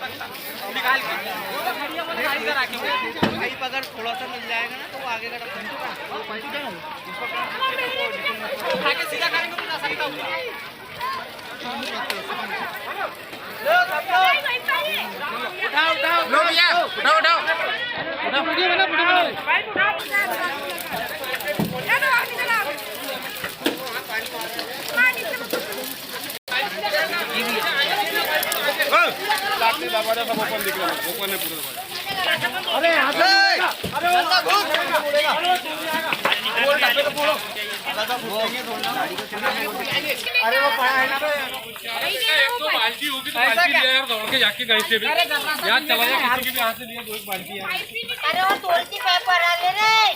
निकाल के कहीं पर अगर थोड़ा सा मिल जाएगा ना तो वो आगे का उठा के सीधा करेंगे तो जा सकता हूँ। उठाओ उठाओ लो भैया उठाओ उठाओ दरवाजा सब ओपन दिख रहा है, ओपन है पूरा दरवाजा। अरे अरे वो पड़ा है ना एक तो बाल्टी होगी तो बाल्टी ले यार दौड़ के जाके कहीं से भी यार चला जा किसी के भी हाथ से लिया 2 एक बाल्टी यार। अरे वो तोड़ के पेपर आ ले रे।